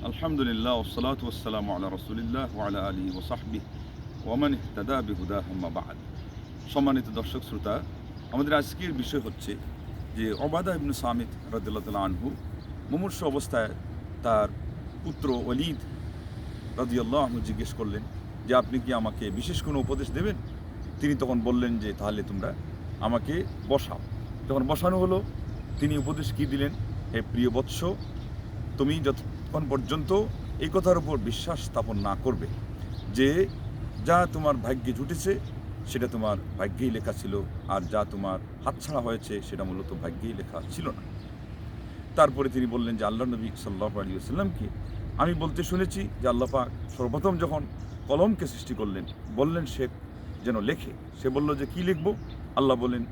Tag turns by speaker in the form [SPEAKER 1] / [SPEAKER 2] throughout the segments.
[SPEAKER 1] আলহামদুলিল্লাহ ওয়াসসালাতু ওয়াসসালামু আলা রাসূলিল্লাহ ওয়া আলা আলিহি ওয়া সাহবিহি ওয়া মান ইহতাদা বিহুদাহু আম্মা বা'দ। সম্মানিত দর্শক শ্রোতা, আমাদের আজকের বিষয় হচ্ছে যে উবাদা ইবনে সামিত রাদিয়াল্লাহু তাআলা আনহু মুমূর্ষু অবস্থায় তার পুত্র ওয়ালিদ রাদিয়াল্লাহু আনহু জিজ্ঞেস করলেন যে আপনি কি আমাকে বিশেষ কোনো উপদেশ দেবেন? তিনি তখন বললেন যে তাহলে তোমরা আমাকে বসাও। যখন বসানো হলো, তিনি উপদেশ কি দিলেন? হে প্রিয় বৎস, তুমি যতক্ষণ পর্যন্ত এই কথার উপর বিশ্বাস স্থাপন না করবে যে যা তোমার ভাগ্যে জুটেছে সেটা তোমার ভাগ্যেই লেখা ছিল, আর যা তোমার হাতছাড়া হয়েছে সেটা মূলত ভাগ্যেই লেখা ছিল না। তারপরে তিনি বললেন যে আল্লাহ নবী সাল্লাল্লাহু আলাইহি ওয়াসাল্লামকে আমি বলতে শুনেছি যে আল্লাহ পাক সর্বপ্রথম যখন কলমকে সৃষ্টি করলেন, বললেন সে যেন লেখে। সে বলল যে কি লিখব? আল্লাহ বললেন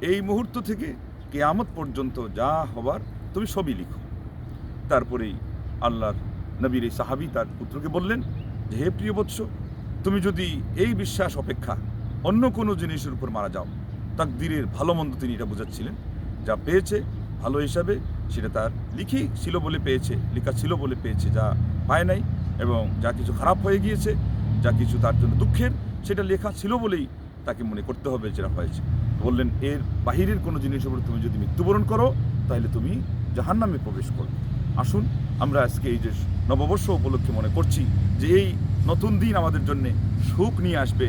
[SPEAKER 1] এই মুহূর্ত থেকে কিয়ামত পর্যন্ত যা হবার তুমি সবই লিখো। তারপরেই আল্লাহর নবীর এই সাহাবী তার পুত্রকে বললেন যে হে প্রিয় বৎস, তুমি যদি এই বিশ্বাস অপেক্ষা অন্য কোনো জিনিসের উপর মারা যাও, তাকদীরের ভালো মন্দ তিনি এটা বোঝাচ্ছিলেন, যা পেয়েছে ভালো হিসাবে সেটা তার লিখি ছিল বলে পেয়েছে, লেখা ছিল বলে পেয়েছে, যা পায় নাই এবং যা কিছু খারাপ হয়ে গিয়েছে, যা কিছু তার জন্য দুঃখের, সেটা লেখা ছিল বলেই তাকে মনে করতে হবে যেটা হয়েছে। বললেন এর বাহিরের কোনো জিনিসের উপর তুমি যদি মৃত্যুবরণ করো তাহলে তুমি জাহান্নামে প্রবেশ করবে। আসুন আমরা আজকে এই যে নববর্ষ উপলক্ষে মনে করছি যে এই নতুন দিন আমাদের জন্য সুখ নিয়ে আসবে,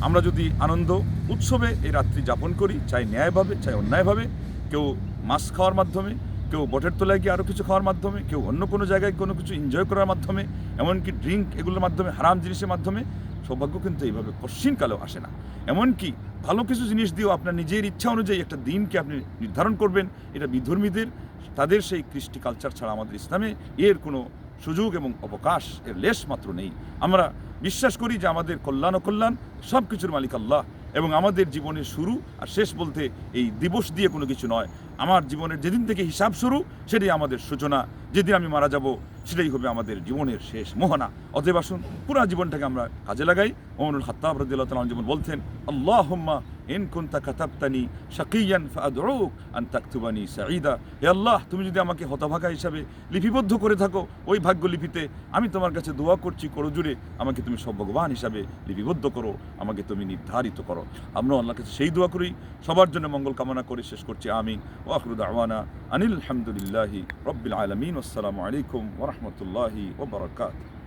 [SPEAKER 1] আমরা যদি আনন্দ উৎসবে এই রাত্রি যাপন করি, চাই ন্যায়ভাবে চাই অন্যায়ভাবে, কেউ মাছ খাওয়ার মাধ্যমে, কেউ বটের তলায় গিয়ে আরও কিছু খাওয়ার মাধ্যমে, কেউ অন্য কোনো জায়গায় কোনো কিছু এনজয় করার মাধ্যমে, এমনকি ড্রিঙ্ক এগুলোর মাধ্যমে, হারাম জিনিসের মাধ্যমে, সৌভাগ্য কিন্তু এইভাবে কশ্চিনকালেও আসে না। এমনকি ভালো কিছু জিনিস দিয়েও আপনার নিজের ইচ্ছা অনুযায়ী একটা দিনকে আপনি নির্ধারণ করবেন, এটা বিধর্মীদের তাদের সেই কৃষ্টি কালচার ছাড়া আমাদের ইসলামে এর কোনো সুযোগ এবং অবকাশ এর লেশ মাত্র নেই। আমরা বিশ্বাস করি যে আমাদের কল্যাণ অকল্যাণ সব কিছুর মালিক আল্লাহ, এবং আমাদের জীবনের শুরু আর শেষ বলতে এই দিবস দিয়ে কোনো কিছু নয়। আমার জীবনের যেদিন থেকে হিসাব শুরু সেটাই আমাদের সূচনা, যেদিন আমি মারা যাব সেটাই হবে আমাদের জীবনের শেষ মোহনা। অতএব আসুন পুরা জীবনটাকে আমরা কাজে লাগাই। ওমরুল খাত্তাব রাদিয়াল্লাহু তাআলা যেমন বলতেন, আল্লাহুম্মা ইন কুনতা কাতাবতানি শাকিয়ান ফাআদউক আন তাকতুবানি সাঈদা। হে আল্লাহ, তুমি যদি আমাকে হতভাগা হিসাবে লিপিবদ্ধ করে থাকো ওই ভাগ্যলিপিতে, আমি তোমার কাছে দোয়া করছি করজুড়ে আমাকে তুমি সৌভাগ্যবান হিসাবে লিপিবদ্ধ করো, আমাকে তুমি নির্ধারিত করো। আমরাও আল্লাহর কাছে সেই দোয়া করি, সবার জন্য মঙ্গল কামনা করে শেষ করছি। আমিন। ওয়া আখিরু দাওয়ানা আনিল হামদুলিল্লাহি রাব্বিল আলামিন। আসসালামু আলাইকুম ওয়া রাহমাতুল্লাহি ওয়া বারাকাতুহু।